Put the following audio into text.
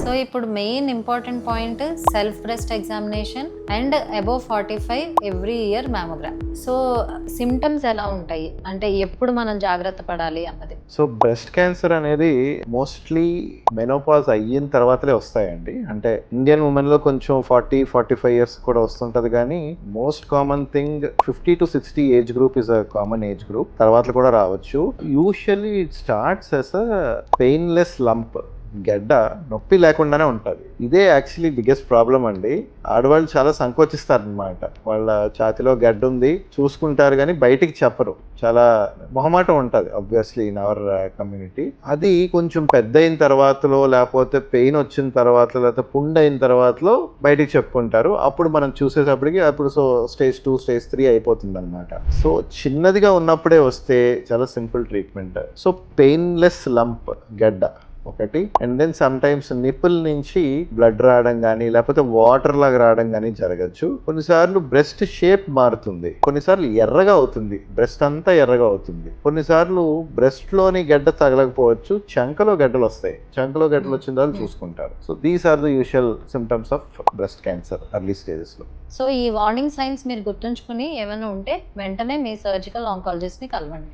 So ఇప్పుడు main important point self breast examination and above 45 every year mammogram. So symptoms ఎలా ఉంటాయి అంటే ఎప్పుడు మనం జాగ్రత్త పడాలి అన్నది. సో బ్రెస్ట్ క్యాన్సర్ అనేది మోస్ట్లీ మెనోపాజ్ అయిన తర్వాతలే వస్తాయండి. అంటే ఇండియన్ ఉమెన్ లో కొంచెం 40-45 ఇయర్స్ కూడా వస్తుంటది, కానీ most common thing 50 to 60 age group is a common age group. తర్వాత కూడా రావచ్చు. Usually it starts yes a painless lump. గడ్డ నొప్పి లేకుండానే ఉంటుంది. ఇదే యాక్చువల్లీ బిగ్గెస్ట్ ప్రాబ్లం అండి. ఆడవాళ్ళు చాలా సంకోచిస్తారు అనమాట. వాళ్ళ ఛాతిలో గడ్డ ఉంది చూసుకుంటారు కానీ బయటికి చెప్పరు. చాలా మొహమాటం ఉంటుంది ఆబ్వియస్లీ ఇన్ అవర్ కమ్యూనిటీ. అది కొంచెం పెద్ద అయిన తర్వాతలో, లేకపోతే పెయిన్ వచ్చిన తర్వాత, లేకపోతే పుండ్ అయిన తర్వాతలో బయటికి చెప్పుకుంటారు. అప్పుడు మనం చూసేటప్పటికి అప్పుడు సో స్టేజ్ 2, స్టేజ్ 3 అయిపోతుంది అనమాట. సో చిన్నదిగా ఉన్నప్పుడే వస్తే చాలా simple treatment. So painless lump గడ్డ ఒకటి, and then sometimes nipple నుంచి బ్లడ్ రావడం కానీ, లేకపోతే వాటర్ లాగా రావడం కానీ జరగచ్చు. కొన్నిసార్లు బ్రెస్ట్ షేప్ మారుతుంది, కొన్నిసార్లు ఎర్రగా అవుతుంది, బ్రెస్ట్ అంతా ఎర్రగా అవుతుంది. కొన్నిసార్లు బ్రెస్ట్ లోని గడ్డ తగలకపోవచ్చు, చంకలో గడ్డలు వస్తాయి. చంకలో గడ్డలు వచ్చిన వాళ్ళు చూసుకుంటారు. So these are the usual symptoms of breast cancer early stages లో. సో ఈ వార్నింగ్ సైన్స్ మీరు గుర్తుంచుకుని ఏమైనా ఉంటే వెంటనే మీ సర్జికల్ ఆంకాలజిస్ట్ ని కలవండి.